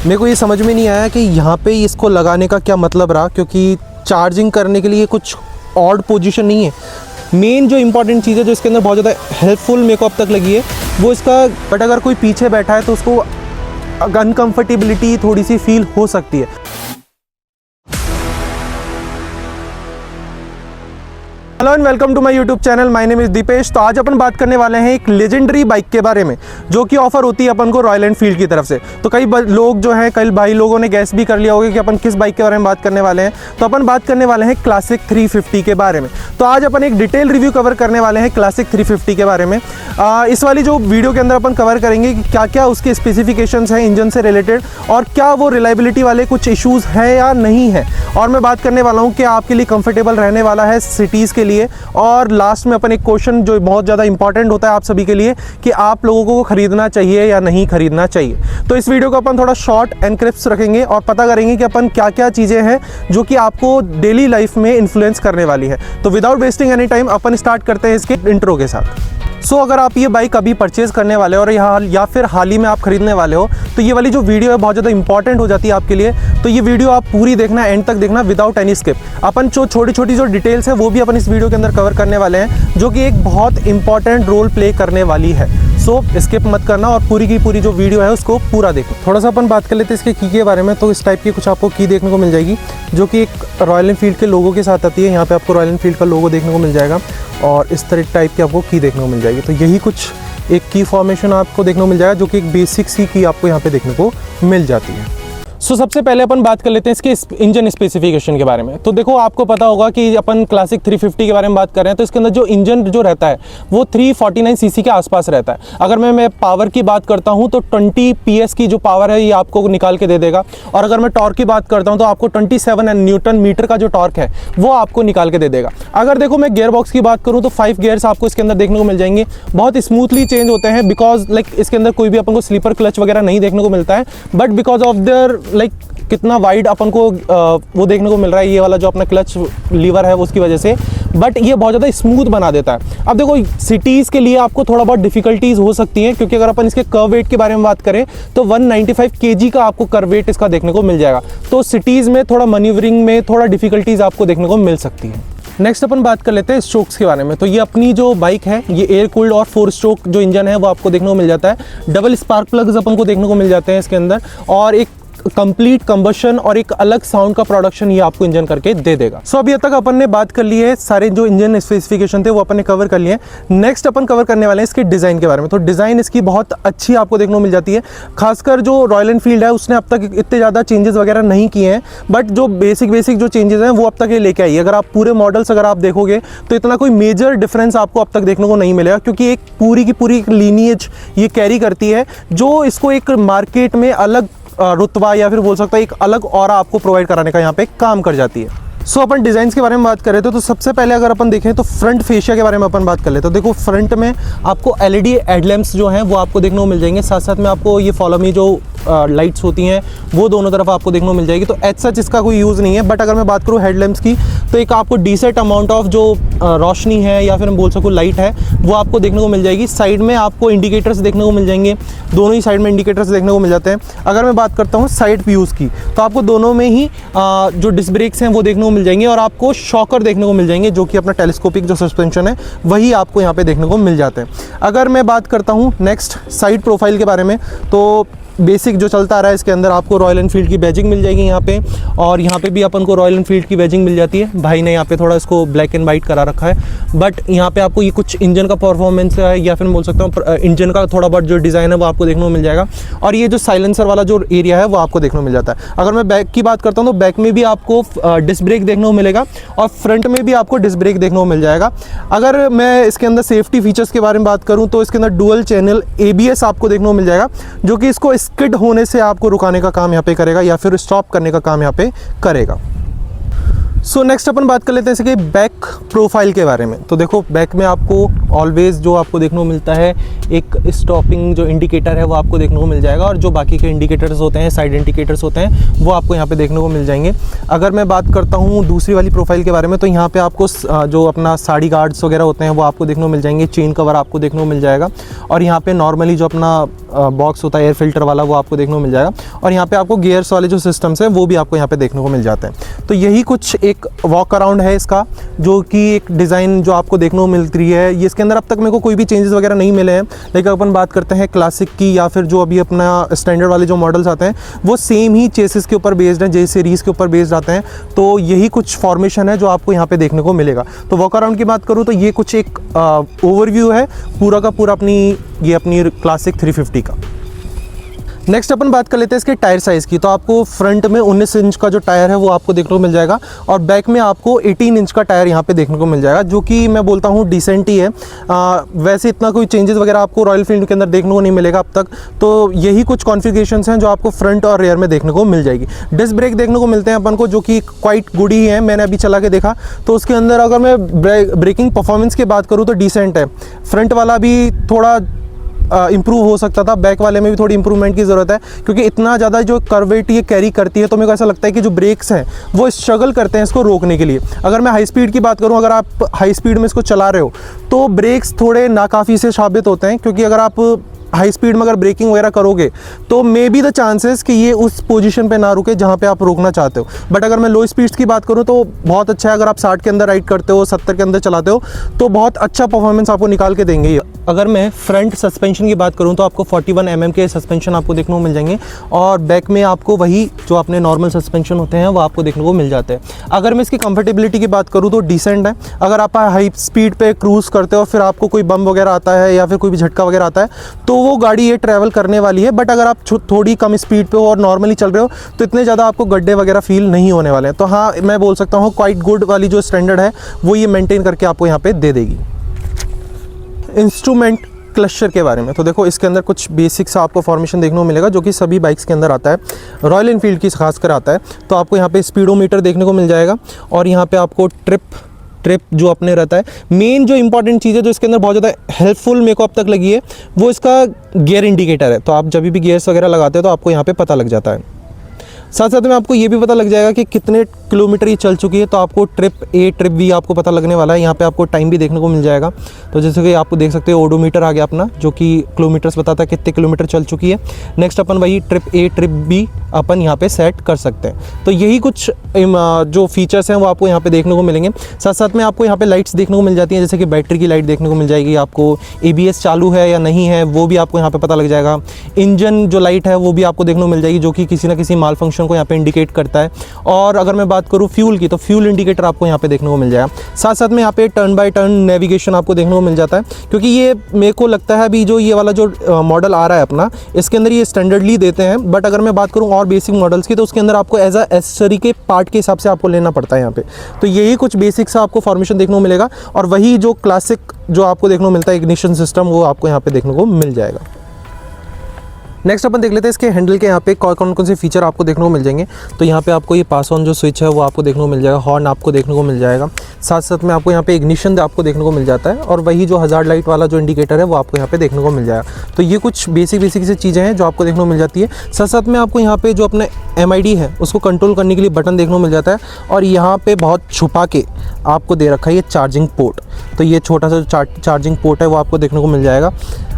मेरे को ये समझ में नहीं आया कि यहाँ पे इसको लगाने का क्या मतलब रहा, क्योंकि चार्जिंग करने के लिए कुछ ऑड पोजीशन नहीं है। मेन जो इंपॉर्टेंट चीज़ है जो इसके अंदर बहुत ज़्यादा हेल्पफुल मेरे को अब तक लगी है वो इसका, बट अगर कोई पीछे बैठा है तो उसको अनकम्फर्टेबिलिटी थोड़ी सी फील हो सकती है। Hello and welcome to my YouTube channel, my name is Deepesh. तो आज अपन बात करने वाले हैं एक लेजेंडरी बाइक के बारे में जो कि ऑफर होती है अपन को रॉयल एनफील्ड की तरफ से। तो कई लोग जो हैं, कई भाई लोगों ने गैस भी कर लिया होगा कि अपन किस बाइक के बारे में बात करने वाले हैं। तो अपन बात करने वाले हैं क्लासिक 350 के बारे में। तो आज अपन एक डिटेल रिव्यू कवर करने वाले हैं क्लासिक 350 के बारे में। इस वाली जो वीडियो के अंदर अपन कवर करेंगे कि क्या क्या उसके स्पेसिफिकेशंस हैं इंजन से रिलेटेड और क्या वो रिलायबिलिटी वाले कुछ इशूज़ हैं या नहीं है। और मैं बात करने वाला हूँ कि आपके लिए कंफर्टेबल रहने वाला है सिटीज़ के लिए। और लास्ट में अपन एक क्वेश्चन जो बहुत ज़्यादा इंपॉर्टेंट होता है आप सभी के लिए कि आप लोगों को खरीदना चाहिए या नहीं खरीदना चाहिए। तो इस वीडियो को अपन थोड़ा शॉर्ट एंड क्रिस्प रखेंगे और पता करेंगे कि अपन क्या क्या चीज़ें हैं जो कि आपको डेली लाइफ में इन्फ्लुएंस करने वाली है। तो विदाउट वेस्टिंग एनी टाइम अपन स्टार्ट करते हैं इसके इंट्रो के साथ। सो अगर आप ये बाइक अभी परचेज़ करने वाले हो और या फिर हाल ही में आप खरीदने वाले हो तो ये वाली जो वीडियो है बहुत ज़्यादा इंपॉर्टेंट हो जाती है आपके लिए। तो ये वीडियो आप पूरी देखना, एंड तक देखना विदाउट एनी स्किप। अपन जो छोटी छोटी जो डिटेल्स है वो भी अपन इस वीडियो के अंदर कवर करने वाले हैं जो कि एक बहुत इंपॉर्टेंट रोल प्ले करने वाली है। सो स्किप मत करना और पूरी की पूरी जो वीडियो है उसको पूरा देखो। थोड़ा सा अपन बात कर लेते हैं इसके की के बारे में। तो इस टाइप की कुछ आपको की देखने को मिल जाएगी जो कि एक रॉयल एनफील्ड के लोगों के साथ आती है। यहाँ पे आपको रॉयल एनफील्ड का लोगो देखने को मिल जाएगा और इस तरह टाइप की आपको की देखने को मिल जाएगी। तो यही कुछ एक की फॉर्मेशन आपको देखने को मिल जाएगा जो कि एक बेसिक सी की आपको यहाँ पे देखने को मिल जाती है। सबसे पहले अपन बात कर लेते हैं इसके इंजन स्पेसिफिकेशन के बारे में। तो देखो, आपको पता होगा कि अपन क्लासिक 350 के बारे में बात कर रहे हैं तो इसके अंदर जो इंजन जो रहता है वो 349 सीसी के आसपास रहता है। अगर मैं पावर की बात करता हूं तो 20 PS की जो पावर है ये आपको निकाल के दे देगा। और अगर मैं टॉर्क की बात करता हूं तो आपको 27 न्यूटन मीटर का जो टॉर्क है वो आपको निकाल के दे देगा। अगर देखो मैं गियर बॉक्स की बात करूँ तो 5 गियर्स आपको इसके अंदर देखने को मिल जाएंगे। बहुत स्मूथली चेंज होते हैं बिकॉज इसके अंदर कोई भी अपन को स्लीपर क्लच वगैरह नहीं देखने को मिलता है, बट बिकॉज ऑफ देयर कितना वाइड अपन को वो देखने को मिल रहा है ये वाला जो अपना क्लच लीवर है उसकी वजह से, बट ये बहुत ज़्यादा स्मूथ बना देता है। अब देखो, सिटीज़ के लिए आपको थोड़ा बहुत डिफिकल्टीज हो सकती हैं क्योंकि अगर अपन इसके कर्व वेट के बारे में बात करें तो 195 kg का आपको कर्व वेट इसका देखने को मिल जाएगा। तो सिटीज़ में थोड़ा मैन्यूवरिंग में थोड़ा डिफिकल्टीज आपको देखने को मिल सकती है। नेक्स्ट अपन बात कर लेते हैं स्ट्रोक्स के बारे में। तो ये अपनी जो बाइक है ये एयर कूल्ड और 4 स्ट्रोक जो इंजन है वो आपको देखने को मिल जाता है। डबल स्पार्क प्लग्स अपन को देखने को मिल जाते हैं इसके अंदर और एक कंप्लीट कंबशन और एक अलग साउंड का प्रोडक्शन ये आपको इंजन करके दे देगा। सो अभी तक अपन ने बात कर ली है, सारे जो इंजन स्पेसिफिकेशन थे वो अपन ने कवर कर लिए हैं। नेक्स्ट अपन कवर करने वाले हैं इसके डिज़ाइन के बारे में। तो डिज़ाइन इसकी बहुत अच्छी आपको देखने को मिल जाती है। खासकर जो रॉयल एनफील्ड है उसने अब तक इतने ज़्यादा चेंजेस वगैरह नहीं किए हैं, बट जो बेसिक जो चेंजेस हैं वो अब तक ये लेके आई है। अगर आप पूरे मॉडल्स अगर आप देखोगे तो इतना कोई मेजर डिफरेंस आपको अब तक देखने को नहीं मिलेगा क्योंकि एक पूरी की पूरी लीनिएज ये कैरी करती है जो इसको एक मार्केट में अलग रुतबा या फिर बोल सकता है एक अलग ऑरा आपको प्रोवाइड कराने का यहाँ पे काम कर जाती है। सो अपन डिज़ाइंस के बारे में बात करें तो सबसे पहले अगर अपन देखें तो फ्रंट फेशिया के बारे में अपन बात कर लेते हैं। तो देखो, फ्रंट में आपको LED हेडलैम्प्स जो हैं वो आपको देखने को मिल जाएंगे। साथ साथ में आपको ये फॉलो मी जो लाइट्स होती हैं वो दोनों तरफ आपको देखने को मिल जाएगी। तो एज सच इसका कोई यूज़ नहीं है, बट अगर मैं बात करूँ हेडलैम्प्स की तो एक आपको डिसेंट अमाउंट ऑफ जो रोशनी है या फिर मैं बोल सकूँ लाइट है वो आपको देखने को मिल जाएगी। साइड में आपको इंडिकेटर्स देखने को मिल जाएंगे, दोनों ही साइड में इंडिकेटर्स देखने को मिल जाते हैं। अगर मैं बात करता हूँ साइड व्यूज़ की तो आपको दोनों में ही जो डिस्क ब्रेक्स हैं वो देखने को मिल जाएंगे और आपको शॉकर देखने को मिल जाएंगे जो कि अपना टेलीस्कोपिक जो सस्पेंशन है वही आपको यहाँ पे देखने को मिल जाते हैं। अगर मैं बात करता हूँ नेक्स्ट साइड प्रोफाइल के बारे में तो बेसिक जो चलता आ रहा है इसके अंदर आपको रॉयल एनफील्ड की बैजिंग मिल जाएगी यहाँ पे, और यहाँ पे भी अपन को रॉयल एनफील्ड की बैजिंग मिल जाती है। भाई ने यहाँ पे थोड़ा इसको ब्लैक एंड वाइट करा रखा है, बट यहाँ पे आपको ये कुछ इंजन का परफॉर्मेंस है या फिर बोल सकता हूँ इंजन का थोड़ा बहुत जो डिज़ाइन है वो आपको देखने को मिल जाएगा। और ये जो साइलेंसर वाला जो एरिया है वो आपको देखने को मिल जाता है। अगर मैं बैक की बात करता हूँ तो बैक में भी आपको डिस्क ब्रेक देखने को मिलेगा और फ्रंट में भी आपको डिस्क ब्रेक देखने को मिल जाएगा। अगर मैं इसके अंदर सेफ्टी फीचर्स के बारे में बात करूँ तो इसके अंदर डुअल चैनल ABS आपको देखने को मिल जाएगा जो कि इसको स्किड होने से आपको रुकाने का काम यहाँ पे करेगा या फिर स्टॉप करने का काम यहाँ पे करेगा। सो नेक्स्ट अपन बात कर लेते हैं इसके बैक प्रोफाइल के बारे में। तो देखो, बैक में आपको ऑलवेज जो आपको देखने को मिलता है एक स्टॉपिंग जो इंडिकेटर है वो आपको देखने को मिल जाएगा और जो बाकी के इंडिकेटर्स होते हैं, साइड इंडिकेटर्स होते हैं, वो आपको यहाँ पे देखने को मिल जाएंगे। अगर मैं बात करता हूँ दूसरी वाली प्रोफाइल के बारे में तो यहाँ पे आपको जो अपना साड़ी गार्ड्स वगैरह होते हैं वो आपको देखने को मिल जाएंगे, चेन कवर आपको देखने को मिल जाएगा और यहाँ पे नॉर्मली जो अपना बॉक्स होता है एयर फिल्टर वाला, वो आपको देखने को मिल जाएगा। और यहाँ पे आपको गियर्स वाले जो सिस्टम्स हैं वो भी आपको यहाँ पे देखने को मिल जाते हैं। तो यही कुछ एक वॉक अराउंड है इसका, जो कि एक डिज़ाइन जो आपको देखने को मिल रही है। ये इसके अंदर अब तक मेरे को कोई भी चेंजेस वगैरह नहीं मिले हैं, लेकिन अपन बात करते हैं क्लासिक की या फिर जो अभी अपना स्टैंडर्ड वाले जो मॉडल्स आते हैं वो सेम ही चेसिस के ऊपर बेस्ड हैं, जे सीरीज़ के ऊपर बेस्ड आते हैं। तो यही कुछ फॉर्मेशन है जो आपको यहाँ पे देखने को मिलेगा। तो वॉक अराउंड की बात करूँ तो ये कुछ एक ओवरव्यू है पूरा का पूरा अपनी क्लासिक 350 का। नेक्स्ट अपन बात कर लेते हैं इसके टायर साइज़ की। तो आपको फ्रंट में 19 इंच का जो टायर है वो आपको देखने को मिल जाएगा, और बैक में आपको 18 इंच का टायर यहाँ पे देखने को मिल जाएगा, जो कि मैं बोलता हूँ डिसेंट ही है। वैसे इतना कोई चेंजेस वगैरह आपको रॉयल एनफील्ड के अंदर देखने को नहीं मिलेगा अब तक। तो यही कुछ कॉन्फ़िगरेशंस हैं जो आपको फ्रंट और रेयर में देखने को मिल जाएगी। डिस्क ब्रेक देखने को मिलते हैं अपन को, जो कि क्वाइट गुड ही है। मैंने अभी चला के देखा तो उसके अंदर अगर मैं ब्रेकिंग परफॉर्मेंस की बात करूँ तो डिसेंट है। फ्रंट वाला भी थोड़ा इम्प्रूव हो सकता था, बैक वाले में भी थोड़ी इंप्रूवमेंट की ज़रूरत है, क्योंकि इतना ज़्यादा जो कर्वेट ये कैरी करती है तो मेरे को ऐसा लगता है कि जो ब्रेक्स हैं वो स्ट्रगल करते हैं इसको रोकने के लिए। अगर मैं हाई स्पीड की बात करूं, अगर आप हाई स्पीड में इसको चला रहे हो तो ब्रेक्स थोड़े नाकाफ़ी से साबित होते हैं, क्योंकि अगर आप हाई स्पीड में अगर ब्रेकिंग वगैरह करोगे तो मे बी द चांसेस कि ये उस पोजीशन पे ना रुके जहाँ पे आप रोकना चाहते हो। बट अगर मैं लो स्पीड्स की बात करूँ तो बहुत अच्छा है। अगर आप 60 के अंदर राइड करते हो, 70 के अंदर चलाते हो तो बहुत अच्छा परफॉर्मेंस आपको निकाल के देंगे ये। अगर मैं फ्रंट सस्पेंशन की बात करूँ तो आपको 41 mm के सस्पेंशन आपको देखने को मिल जाएंगे, और बैक में आपको वही जो अपने नॉर्मल सस्पेंशन होते हैं वो आपको देखने को मिल जाते हैं। अगर मैं इसकी कंफर्टेबिलिटी की बात करूँ तो डिसेंट है। अगर आप हाई स्पीड पे क्रूज़ करते हो, फिर आपको कोई बम वगैरह आता है या फिर कोई भी झटका वगैरह आता है तो वो गाड़ी ये ट्रैवल करने वाली है। बट अगर आप थोड़ी कम स्पीड पे हो और नॉर्मली चल रहे हो तो इतने ज़्यादा आपको गड्ढे वगैरह फील नहीं होने वाले हैं। तो हाँ, मैं बोल सकता हूँ क्वाइट गुड वाली जो स्टैंडर्ड है वो ये मेंटेन करके आपको यहाँ पे दे देगी। इंस्ट्रूमेंट क्लस्टर के बारे में तो देखो, इसके अंदर कुछ बेसिक सा आपको फॉर्मेशन देखने को मिलेगा जो कि सभी बाइक्स के अंदर आता है, रॉयल एनफील्ड की खासकर आता है। तो आपको यहाँ पे स्पीडोमीटर देखने को मिल जाएगा, और यहाँ पे आपको ट्रिप जो अपने रहता है। मेन जो इंपॉर्टेंट चीज़ है जो इसके अंदर बहुत ज़्यादा हेल्पफुल मेरे को अब तक लगी है वो इसका गियर इंडिकेटर है। तो आप जब भी गियर्स वगैरह लगाते हो तो आपको यहाँ पे पता लग जाता है। साथ साथ में आपको ये भी पता लग जाएगा कि कितने किलोमीटर ये चल चुकी है। तो आपको ट्रिप ए ट्रिप बी आपको पता लगने वाला है। यहाँ पे आपको टाइम भी देखने को मिल जाएगा। तो जैसे कि आपको देख सकते हो ओडोमीटर आ गया अपना, जो कि किलोमीटर्स बताता है कितने किलोमीटर चल चुकी है। नेक्स्ट अपन वही ट्रिप ए ट्रिप बी अपन यहाँ पे सेट कर सकते हैं। तो यही कुछ जो फीचर्स हैं वो आपको यहाँ पे देखने को मिलेंगे। साथ साथ में आपको यहाँ पे लाइट्स देखने को मिल जाती हैं, जैसे कि बैटरी की लाइट देखने को मिल जाएगी। आपको ABS चालू है या नहीं है वो भी आपको यहाँ पे पता लग जाएगा। इंजन जो लाइट है वो भी आपको देखने को मिल जाएगी, जो कि किसी ना किसी माल फंक्शन को यहाँ पे इंडिकेट करता है। और अगर मैं बात करूँ फ्यूल की, तो फ्यूल इंडिकेटर आपको यहाँ पे देखने को मिल जाएगा। साथ साथ में यहाँ पे टर्न बाय टर्न नेविगेशन आपको देखने को मिल जाता है, क्योंकि ये मेरे को लगता है अभी जो ये वाला जो मॉडल आ रहा है अपना, इसके अंदर ये स्टैंडर्डली देते हैं। बट अगर मैं बात करूँ और बेसिक मॉडल्स की तो उसके अंदर आपको एज अ एक्सेसरी के पार्ट के हिसाब से आपको लेना पड़ता है यहाँ पे। तो यही कुछ बेसिक सा आपको फॉर्मेशन देखने को मिलेगा, और वही जो क्लासिक जो आपको देखने को मिलता है इग्निशन सिस्टम वो आपको यहाँ पे देखने को मिल जाएगा। नेक्स्ट अपन देख लेते हैं इसके हैंडल के यहाँ पे कौन कौन से फीचर आपको देखने को मिल जाएंगे। तो यहाँ पे आपको ये पास ऑन जो स्विच है वो आपको देखने को मिल जाएगा, हॉर्न आपको देखने को मिल जाएगा। साथ साथ में आपको यहाँ पे इग्निशन आपको देखने को मिल जाता है, और वही जो हज़ार्ड लाइट वाला जो इंडिकेटर है वो आपको यहाँ पे देखने को मिल जाएगा। तो ये कुछ बेसिक से चीज़ें हैं जो आपको देखने को मिल जाती है। साथ साथ में आपको यहाँ पे जो अपने MID है उसको कंट्रोल करने के लिए बटन देखने को मिल जाता है, और यहाँ पे बहुत छुपा के आपको दे रखा है ये चार्जिंग पोर्ट। तो ये छोटा सा चार्जिंग पोर्ट है वो आपको देखने को मिल जाएगा।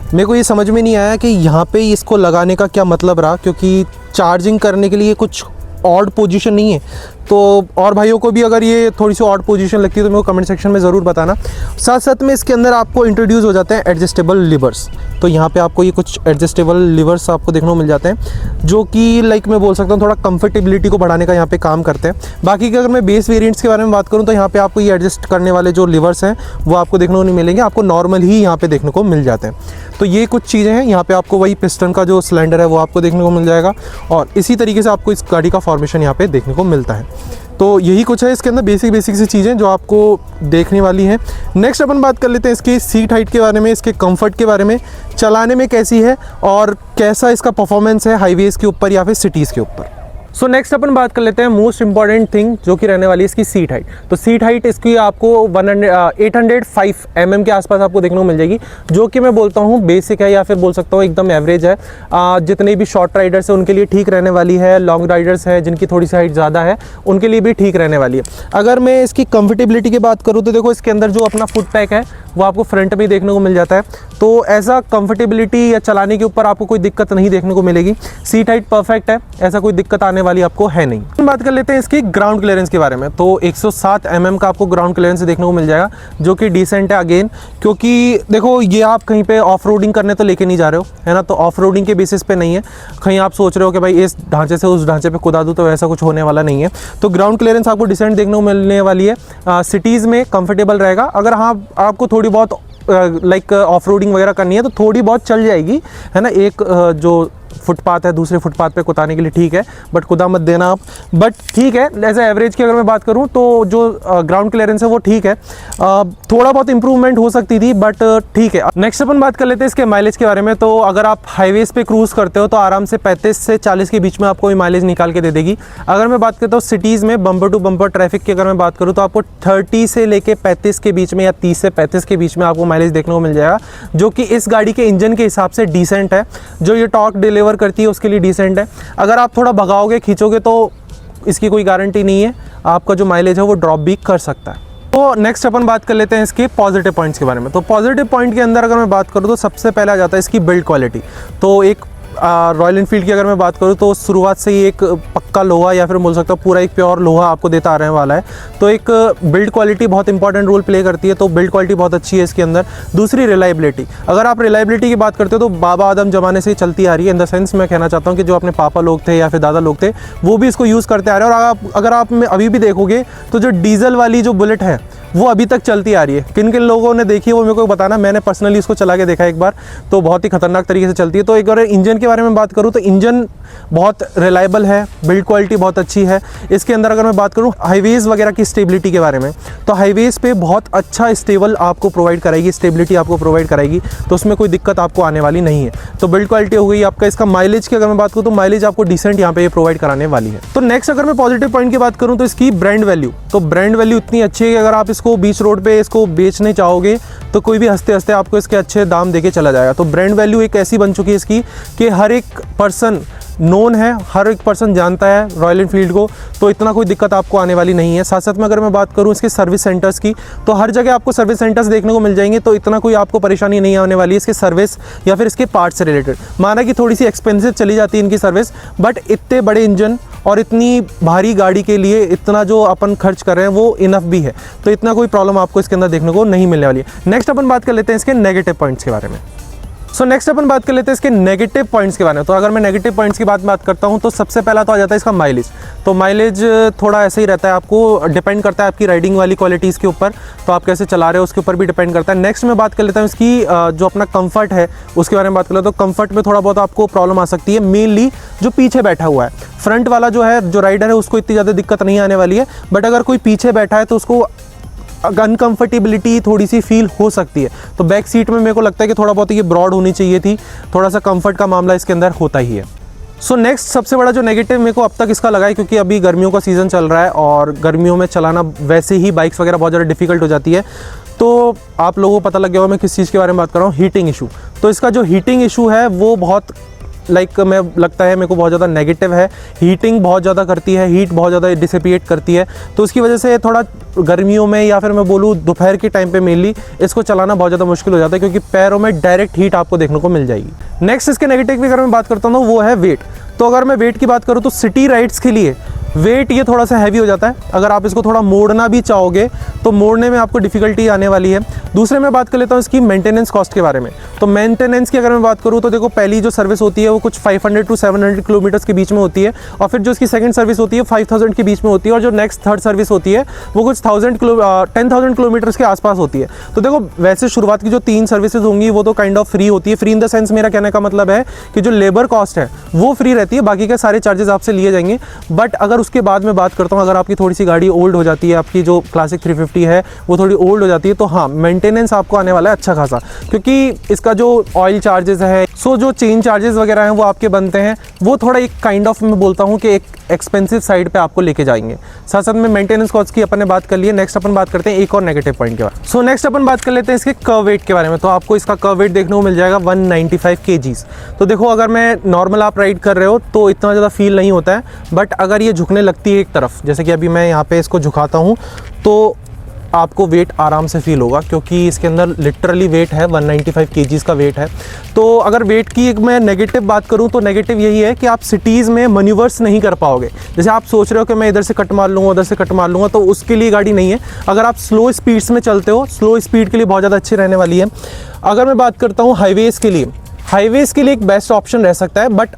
मेरे को ये समझ में नहीं आया कि यहाँ पे इसको लगाने का क्या मतलब रहा, क्योंकि चार्जिंग करने के लिए कुछ ऑड पोजीशन नहीं है। तो और भाइयों को भी अगर ये थोड़ी सी ऑड पोजीशन लगती है तो मेरे को कमेंट सेक्शन में ज़रूर बताना। साथ साथ में इसके अंदर आपको इंट्रोड्यूस हो जाते हैं एडजस्टेबल लिवर्स। तो यहाँ पे आपको ये कुछ एडजस्टेबल लिवर्स आपको देखने को मिल जाते हैं, जो कि लाइक मैं बोल सकता हूँ थोड़ा कंफर्टेबिलिटी को बढ़ाने का यहाँ पे काम करते हैं। बाकी की अगर मैं बेस वेरिएंट्स के बारे में बात करूँ तो यहाँ पे आपको ये एडजस्ट करने वाले जो लिवर्स हैं वो आपको देखने को नहीं मिलेंगे, आपको नॉर्मल ही यहाँ पे देखने को मिल जाते हैं। तो ये कुछ चीज़ें हैं। यहाँ पे आपको वही पिस्टन का जो सिलेंडर है वो आपको देखने को मिल जाएगा, और इसी तरीके से आपको इस गाड़ी का फॉर्मेशन यहाँ पे देखने को मिलता है। तो यही कुछ है इसके अंदर बेसिक सी चीज़ें जो आपको देखने वाली हैं। नेक्स्ट अपन बात कर लेते हैं इसकी सीट हाइट के बारे में, इसके कंफर्ट के बारे में, चलाने में कैसी है और कैसा इसका परफॉर्मेंस है हाईवेज़ के ऊपर या फिर सिटीज़ के ऊपर। सो नेक्स्ट अपन बात कर लेते हैं मोस्ट इंपॉर्टेंट थिंग जो कि रहने वाली है इसकी सीट हाइट। तो सीट हाइट इसकी आपको 805 mm के आसपास आपको देखने को मिल जाएगी, जो कि मैं बोलता हूँ बेसिक है या फिर बोल सकता हूँ एकदम एवरेज है। जितने भी शॉर्ट राइडर्स हैं उनके लिए ठीक रहने वाली है, लॉन्ग राइडर्स हैं जिनकी थोड़ी सी हाइट ज़्यादा है उनके लिए भी ठीक रहने वाली है। अगर मैं इसकी कंफर्टेबिलिटी की बात करूँ तो देखो इसके अंदर जो अपना फुट पैक है वो आपको फ्रंट में देखने को मिल जाता है, तो ऐसा कंफर्टेबिलिटी या चलाने के ऊपर आपको कोई दिक्कत नहीं देखने को मिलेगी। सीट हाइट परफेक्ट है, ऐसा कोई दिक्कत आने वाली आपको है नहीं। बात कर लेते हैं इसकी ग्राउंड क्लियरेंस के बारे में। तो 107 mm का आपको ग्राउंड क्लियरेंस देखने को मिल जाएगा, जो कि डिसेंट है अगेन, क्योंकि देखो ये आप कहीं पे ऑफ रोडिंग करने तो लेके नहीं जा रहे हो, है ना, तो ऑफ रोडिंग के बेसिस पे नहीं है। कहीं आप सोच रहे हो कि भाई इस ढांचे से उस ढांचे पे कुदा दूँ, तो ऐसा कुछ होने वाला नहीं है। तो ग्राउंड क्लियरेंस आपको डिसेंट देखने को मिलने वाली है। सिटीज़ में कंफर्टेबल रहेगा। अगर हाँ आपको थोड़ी बहुत लाइक ऑफ रोडिंग वगैरह करनी है तो थोड़ी बहुत चल जाएगी, है ना। एक जो फुटपाथ है दूसरे फुटपाथ पे कुदाने के लिए ठीक है, बट कुदा मत देना आप, बट ठीक है। एज एवरेज की अगर मैं बात करूं तो जो ग्राउंड क्लियरेंस है वो ठीक है। थोड़ा बहुत इंप्रूवमेंट हो सकती थी, बट ठीक है। नेक्स्ट अपन बात कर लेते हैं इसके माइलेज के बारे में। तो अगर आप हाईवेज पे क्रूज करते हो तो आराम से 35 से 40 के बीच में आपको माइलेज निकाल के दे देगी। अगर मैं बात करता हूँ सिटीज़ में बम्पर टू बम्पर ट्रैफिक की अगर मैं बात करूँ तो आपको 30 से लेके 35 के बीच में या 30 से 35 के बीच में आपको माइलेज देखने को मिल जाएगा, जो कि इस गाड़ी के इंजन के हिसाब से डिसेंट है। जो ये टॉर्क डिलीवर करती है उसके लिए डिसेंट है। अगर आप थोड़ा भगाओगे खींचोगे तो इसकी कोई गारंटी नहीं है, आपका जो माइलेज है वो ड्रॉप भी कर सकता है। तो नेक्स्ट अपन बात कर लेते हैं इसके पॉजिटिव पॉइंट्स के बारे में। तो पॉजिटिव पॉइंट के अंदर अगर मैं बात करूँ तो सबसे पहले आ जाता है इसकी बिल्ड क्वालिटी। तो एक रॉयल एनफील्ड की अगर मैं बात करूँ तो शुरुआत से ही एक पक्का लोहा या फिर बोल सकता हूँ पूरा एक प्योर लोहा आपको देता आ रहने वाला है। तो एक बिल्ड क्वालिटी बहुत इंपॉर्टेंट रोल प्ले करती है, तो बिल्ड क्वालिटी बहुत अच्छी है इसके अंदर। दूसरी रिलायबिलिटी, अगर आप रिलायबिलिटी की बात करते हो तो बाबा आदम ज़माने से ही चलती आ रही है। इन द सेंस मैं कहना चाहता हूँ कि जो अपने पापा लोग थे या फिर दादा लोग थे वो भी इसको यूज़ करते आ रहे हैं। और अगर आप अभी भी देखोगे तो जो डीजल वाली जो बुलेट है वो अभी तक चलती आ रही है। किन किन लोगों ने देखी है वो मेरे को बताना। मैंने पर्सनली इसको चला के देखा एक बार, तो बहुत ही खतरनाक तरीके से चलती है। तो एक बार इंजन के बारे में बात करूँ तो इंजन बहुत रिलायबल है, बिल्ड क्वालिटी बहुत अच्छी है इसके अंदर। अगर मैं बात करूँ हाईवेज वगैरह की स्टेबिलिटी के बारे में, तो हाईवेज पे बहुत अच्छा स्टेबल आपको प्रोवाइड कराएगी, स्टेबिलिटी आपको प्रोवाइड कराएगी, तो उसमें कोई दिक्कत आपको आने वाली नहीं है। तो बिल्ड क्वालिटी हो गई आपका। इसका माइलेज की अगर मैं बात करूँ तो माइलेज आपको डिसेंट यहाँ पे ये प्रोवाइड कराने वाली है। तो नेक्स्ट अगर मैं पॉजिटिव पॉइंट की बात करूँ तो इसकी ब्रांड वैल्यू। तो ब्रांड वैल्यू इतनी अच्छी है कि अगर आप इसको बीच रोड पे इसको बेचने चाहोगे तो कोई भी हंसते हंसते आपको इसके अच्छे दाम देके चला जाएगा। तो ब्रांड वैल्यू एक ऐसी बन चुकी है इसकी कि हर एक पर्सन नोन है, हर एक पर्सन जानता है रॉयल एनफील्ड को, तो इतना कोई दिक्कत आपको आने वाली नहीं है। साथ साथ में अगर मैं बात करूं इसके सर्विस सेंटर्स की, तो हर जगह आपको सर्विस सेंटर्स देखने को मिल जाएंगे, तो इतना कोई आपको परेशानी नहीं आने वाली है इसके सर्विस या फिर इसके पार्ट से रिलेटेड। माना कि थोड़ी सी एक्सपेंसिव चली जाती है इनकी सर्विस, बट इतने बड़े इंजन और इतनी भारी गाड़ी के लिए इतना जो अपन खर्च कर रहे हैं वो इनफ भी है, तो इतना कोई प्रॉब्लम आपको इसके अंदर देखने को नहीं मिलने वाली है। नेक्स्ट अपन बात कर लेते हैं इसके नेगेटिव पॉइंट्स के बारे में। सो नेक्स्ट अपन बात कर लेते हैं इसके नेगेटिव पॉइंट्स के बारे में। तो अगर मैं नेगेटिव पॉइंट्स की बात करता हूं तो सबसे पहला तो आ जाता है इसका माइलेज। तो माइलेज थोड़ा ऐसे ही रहता है, आपको डिपेंड करता है आपकी राइडिंग वाली क्वालिटीज़ के ऊपर, तो आप कैसे चला रहे हो उसके ऊपर भी डिपेंड करता है। नेक्स्ट मैं बात कर लेता हूँ इसकी जो अपना कंफर्ट है उसके बारे में बात कर लेता हूँ। तो कंफर्ट में थोड़ा बहुत आपको प्रॉब्लम आ सकती है, मेनली जो पीछे बैठा हुआ है। फ्रंट वाला जो है जो राइडर है उसको इतनी ज़्यादा दिक्कत नहीं आने वाली है, बट अगर कोई पीछे बैठा है तो उसको अनकंफर्टेबिलिटी थोड़ी सी फील हो सकती है। तो बैक सीट में मेरे को लगता है कि थोड़ा बहुत ये ब्रॉड होनी चाहिए थी, थोड़ा सा कंफर्ट का मामला इसके अंदर होता ही है। सो नेक्स्ट सबसे बड़ा जो नेगेटिव मेरे को अब तक इसका लगा है, क्योंकि अभी गर्मियों का सीज़न चल रहा है और गर्मियों में चलाना वैसे ही बाइक्स वगैरह बहुत ज़्यादा डिफिकल्ट हो जाती है, तो आप लोगों को पता लग गया होगा मैं किस चीज़ के बारे में बात कर रहा हूँ, हीटिंग इशू। तो इसका जो हीटिंग इशू है वो बहुत मैं लगता है मेरे को बहुत ज़्यादा नेगेटिव है। हीटिंग बहुत ज़्यादा करती है, हीट बहुत ज़्यादा डिसिपिएट करती है, तो उसकी वजह से थोड़ा गर्मियों में या फिर मैं बोलूँ दोपहर के टाइम पे मेनली इसको चलाना बहुत ज़्यादा मुश्किल हो जाता है, क्योंकि पैरों में डायरेक्ट हीट आपको देखने को मिल जाएगी। नेक्स्ट इसके नेगेटिव की अगर मैं बात करता हूँ वो है वेट। तो अगर मैं वेट की बात करूँ तो सिटी राइड्स के लिए वेट ये थोड़ा सा हैवी हो जाता है। अगर आप इसको थोड़ा मोड़ना भी चाहोगे तो मोड़ने में आपको डिफिकल्टी आने वाली है। दूसरे मैं बात कर लेता हूँ इसकी मेंटेनेंस कॉस्ट के बारे में। तो मेंटेनेंस की अगर मैं बात करूँ तो देखो पहली जो सर्विस होती है वो कुछ 500 to 700 किलोमीटर्स के बीच में होती है, और फिर जो इसकी सेकंड सर्विस होती है 5000 के बीच में होती है, और जो नेक्स्ट थर्ड सर्विस होती है वो कुछ 10,000 किलोमीटर्स के आसपास होती है। तो देखो वैसे शुरुआत की जो 3 सर्विसेज होंगी वो तो काइंड ऑफ फ्री होती है। फ्री इन द सेंस मेरा कहने का मतलब है कि जो लेबर कॉस्ट है वो फ्री रहती है, बाकी के सारे चार्जेस आपसे लिए जाएंगे। बट अगर उसके बाद मैं बात करता हूँ, अगर आपकी थोड़ी सी गाड़ी ओल्ड हो जाती है, आपकी जो क्लासिक 350 250 है वो थोड़ी ओल्ड हो जाती है, तो हाँ मेंटेनेंस आपको आने वाला है अच्छा खासा, क्योंकि इसका जो ऑयल चार्जेस है, सो जो चेन चार्जेस वगैरह हैं वो आपके बनते हैं, वो थोड़ा एक काइंड ऑफ मैं बोलता हूँ कि एक एक्सपेंसिव साइड पे आपको लेके जाएंगे। साथ साथ में मेंटेनेंस कॉस्ट की अपन ने बात कर ली है। नेक्स्ट अपन बात करते हैं एक और नेगेटिव पॉइंट के बारे में। सो नेक्स्ट अपन बात कर लेते हैं इसके कर्व वेट के बारे में। तो आपको इसका कर्व वेट देखने को मिल जाएगा 195 kgs। तो देखो अगर मैं नॉर्मल आप राइड कर रहे हो तो इतना ज़्यादा फील नहीं होता है, बट अगर ये झुकने लगती है एक तरफ, जैसे कि अभी मैं यहाँ पे इसको झुकाता हूँ, तो आपको वेट आराम से फील होगा, क्योंकि इसके अंदर लिटरली वेट है 195 kgs का वेट है। तो अगर वेट की एक मैं नेगेटिव बात करूं तो नेगेटिव यही है कि आप सिटीज़ में मैन्यूवर्स नहीं कर पाओगे। जैसे आप सोच रहे हो कि मैं इधर से कट मार लूँगा, उधर से कट मार लूँगा, तो उसके लिए गाड़ी नहीं है। अगर आप स्लो स्पीड्स में चलते हो, स्लो स्पीड के लिए बहुत ज़्यादा अच्छी रहने वाली है। अगर मैं बात करता हूँ हाईवेज़ के लिए एक बेस्ट ऑप्शन रह सकता है, बट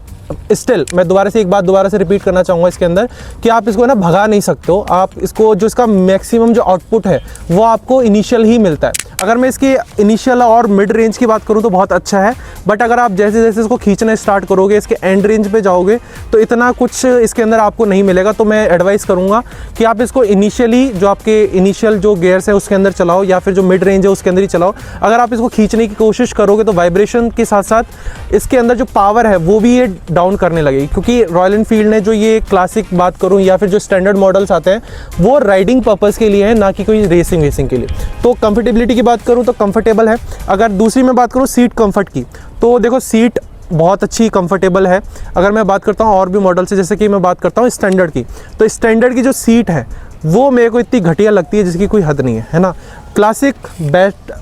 स्टिल मैं एक बात दोबारा से रिपीट करना चाहूँगा इसके अंदर कि आप इसको ना भगा नहीं सकते हो। आप इसको जो इसका मैक्सिमम जो आउटपुट है वो आपको इनिशियल ही मिलता है। अगर मैं इसकी इनिशियल और मिड रेंज की बात करूँ तो बहुत अच्छा है, बट अगर आप जैसे जैसे इसको खींचना स्टार्ट करोगे, इसके एंड रेंज पे जाओगे, तो इतना कुछ इसके अंदर आपको नहीं मिलेगा। तो मैं एडवाइस करूँगा कि आप इसको इनिशियली जो आपके इनिशियल जो गियर्स है उसके अंदर चलाओ, या फिर जो मिड रेंज है उसके अंदर ही चलाओ। अगर आप इसको खींचने की कोशिश करोगे तो वाइब्रेशन के साथ साथ इसके अंदर जो पावर है वो भी ये डाउन करने लगेगी, क्योंकि रॉयल एनफील्ड ने जो ये क्लासिक बात करूं या फिर जो स्टैंडर्ड मॉडल्स आते हैं वो राइडिंग पर्पस के लिए है, ना कि कोई रेसिंग के लिए। तो कंफर्टेबिलिटी की बात करूं तो कंफर्टेबल है। अगर दूसरी मैं बात करूं सीट कंफर्ट की, तो देखो सीट बहुत अच्छी कंफर्टेबल है। अगर मैं बात करता हूँ और भी मॉडल से, जैसे कि मैं बात करता हूँ स्टैंडर्ड की, तो स्टैंडर्ड की जो सीट है वो मेरे को इतनी घटिया लगती है जिसकी कोई हद नहीं है ना। क्लासिक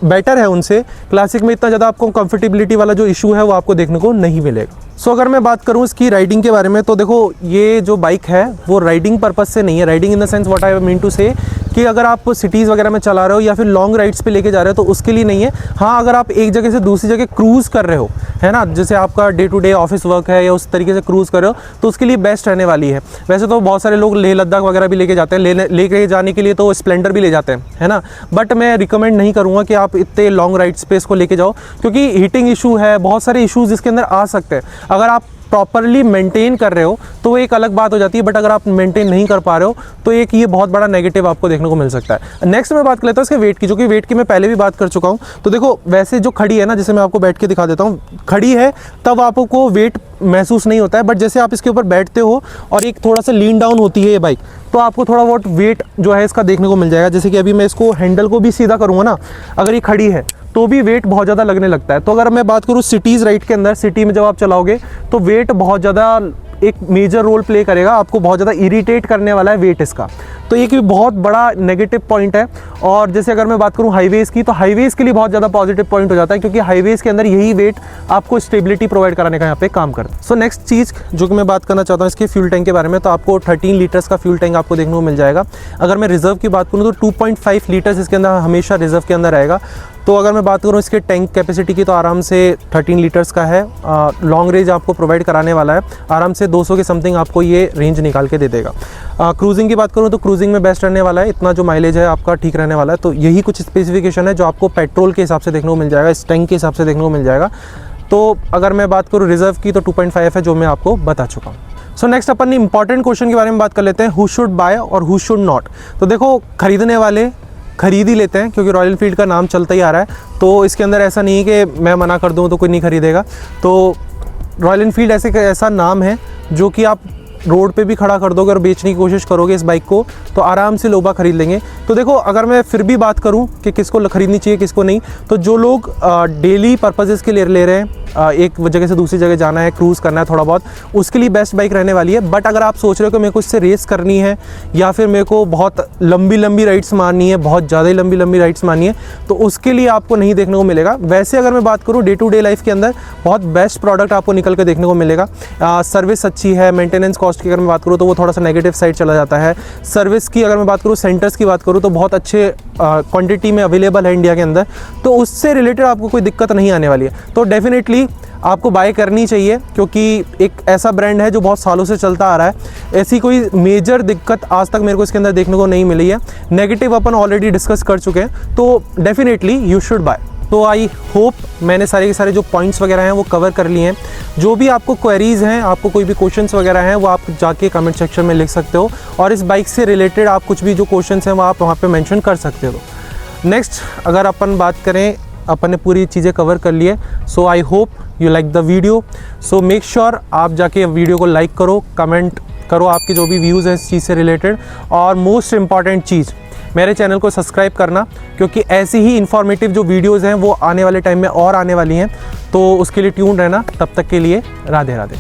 बेटर है उनसे, क्लासिक में इतना ज़्यादा आपको कंफर्टेबिलिटी वाला जो इशू है वो आपको देखने को नहीं मिलेगा। सो अगर मैं बात करूँ इसकी राइडिंग के बारे में, तो देखो ये जो बाइक है वो राइडिंग पर्पस से नहीं है। Riding in the sense what I mean to say कि अगर आप सिटीज़ वगैरह में चला रहे हो या फिर लॉन्ग राइड्स पे लेके जा रहे हो तो उसके लिए नहीं है। हाँ, अगर आप एक जगह से दूसरी जगह क्रूज़ कर रहे हो, है ना, जैसे आपका day to day office work है या उस तरीके से क्रूज़ कर रहे हो, तो उसके लिए बेस्ट रहने वाली है। वैसे तो बहुत सारे लोग लेह लद्दाख वगैरह भी लेके जाते हैं, लेके जाने के लिए तो स्प्लेंडर भी ले जाते हैं, है ना, बट मैं रिकमेंड नहीं करूँगा कि आप इतने लॉन्ग राइड्स पे इसको लेके जाओ, क्योंकि हीटिंग इशू है, बहुत सारे इशूज़ इसके अंदर आ सकते हैं। अगर आप प्रॉपरली मेंटेन कर रहे हो तो एक अलग बात हो जाती है, बट अगर आप मेंटेन नहीं कर पा रहे हो तो एक ये बहुत बड़ा नेगेटिव आपको देखने को मिल सकता है। नेक्स्ट मैं बात कर लेता हूँ इसके वेट की, जो कि वेट की मैं पहले भी बात कर चुका हूँ। तो देखो वैसे जो खड़ी है ना, जैसे मैं आपको बैठ के दिखा देता हूँ, खड़ी है तब आपको वेट महसूस नहीं होता है, बट जैसे आप इसके ऊपर बैठते हो और एक थोड़ा सा लीन डाउन होती है ये बाइक, तो आपको थोड़ा बहुत वेट जो है इसका देखने को मिल जाएगा। जैसे कि अभी मैं इसको हैंडल को भी सीधा करूँगा ना, अगर ये खड़ी है तो भी वेट बहुत ज़्यादा लगने लगता है। तो अगर मैं बात करूँ सिटीज़ राइड के अंदर, सिटी में जब आप चलाओगे तो वेट बहुत ज़्यादा एक मेजर रोल प्ले करेगा, आपको बहुत ज़्यादा इरिटेट करने वाला है वेट इसका। तो एक भी बहुत बड़ा नेगेटिव पॉइंट है। और जैसे अगर मैं बात करूं हाईवेज़ की, तो हाईवेज़ के लिए बहुत ज़्यादा पॉजिटिव पॉइंट हो जाता है, क्योंकि हाईवेज़ के अंदर यही वेट आपको स्टेबिलिटी प्रोवाइड कराने का यहाँ पे काम करता है। सो नेक्स्ट चीज़ जो कि मैं बात करना चाहता हूँ इसके फ्यूल टैंक के बारे में, तो आपको 13 लीटर्स का फ्यूल टैंक आपको देखने को मिल जाएगा। अगर मैं रिजर्व की बात करूँ तो 2.5 लीटर्स इसके अंदर हमेशा रिजर्व के अंदर रहेगा। तो अगर मैं बात करूँ इसके टैंक कैपेसिटी की, तो आराम से 13 लीटर्स का है। लॉन्ग रेंज आपको प्रोवाइड कराने वाला है, आराम से 200 के समथिंग आपको ये रेंज निकाल के दे देगा। क्रूजिंग की बात करूँ तो क्रूजिंग में बेस्ट रहने वाला है, इतना जो माइलेज है आपका ठीक रहने वाला है। तो यही कुछ स्पेसिफिकेशन है जो आपको पेट्रोल के हिसाब से देखने को मिल जाएगा, इस टैंक के हिसाब से देखने को मिल जाएगा। तो अगर मैं बात करूँ रिजर्व की, तो 2.5 है जो मैं आपको बता चुका हूँ। सो नेक्स्ट अपन इंपॉर्टेंट क्वेश्चन के बारे में बात कर लेते हैं, हु शुड बाय और हु शुड नॉट। तो देखो खरीदने वाले खरीद ही लेते हैं, क्योंकि रॉयल एनफील्ड का नाम चलता ही आ रहा है, तो इसके अंदर ऐसा नहीं है कि मैं मना कर दूँ तो कोई नहीं खरीदेगा। तो रॉयल एनफील्ड ऐसा नाम है जो कि आप रोड पे भी खड़ा कर दोगे और बेचने की कोशिश करोगे इस बाइक को, तो आराम से लोग खरीद लेंगे। तो देखो अगर मैं फिर भी बात करूं कि किसको खरीदनी चाहिए किसको नहीं, तो जो लोग डेली पर्पसेस के लिए ले रहे हैं, एक जगह से दूसरी जगह जाना है, क्रूज़ करना है थोड़ा बहुत, उसके लिए बेस्ट बाइक रहने वाली है। बट अगर आप सोच रहे हो कि मेरे को इससे रेस करनी है या फिर मेरे को बहुत लंबी राइड्स मारनी है, बहुत ज़्यादा ही लंबी राइड्स मारनी है, तो उसके लिए आपको नहीं देखने को मिलेगा। वैसे अगर मैं बात करूँ डे टू डे लाइफ के अंदर बहुत बेस्ट प्रोडक्ट आपको निकल के देखने को मिलेगा। सर्विस अच्छी है, मेंटेनेंस कॉस्ट की अगर मैं बात करूँ तो वो थोड़ा सा नेगेटिव साइड चला जाता है। सर्विस की अगर मैं बात करूँ, सेंटर्स की बात करूँ तो बहुत अच्छे क्वांटिटी में अवेलेबल है इंडिया के अंदर, तो उससे रिलेटेड आपको कोई दिक्कत नहीं आने वाली है। तो डेफिनेटली आपको बाय करनी चाहिए, क्योंकि एक ऐसा ब्रांड है जो बहुत सालों से चलता आ रहा है। ऐसी कोई मेजर दिक्कत आज तक मेरे को इसके अंदर देखने को नहीं मिली है। नेगेटिव अपन ऑलरेडी डिस्कस कर चुके हैं, तो डेफिनेटली यू शुड बाय। तो आई होप मैंने सारे के सारे जो पॉइंट्स वगैरह हैं वो कवर कर लिए हैं। जो भी आपको क्वेरीज़ हैं, आपको कोई भी क्वेश्चंस वगैरह हैं, वो आप जाके कमेंट सेक्शन में लिख सकते हो, और इस बाइक से रिलेटेड आप कुछ भी जो क्वेश्चंस हैं वो आप वहाँ पे मेंशन कर सकते हो। नेक्स्ट अगर अपन बात करें, अपन ने पूरी चीज़ें कवर कर ली है। So I hope you like the video. So make sure आप जाके वीडियो को लाइक करो, कमेंट करो आपके जो भी व्यूज़ हैं इस चीज़ से रिलेटेड, और मोस्ट इम्पॉर्टेंट चीज़ मेरे चैनल को सब्सक्राइब करना, क्योंकि ऐसी ही इन्फॉर्मेटिव जो वीडियोज़ हैं वो आने वाले टाइम में और आने वाली हैं। तो उसके लिए ट्यून रहना। तब तक के लिए राधे राधे।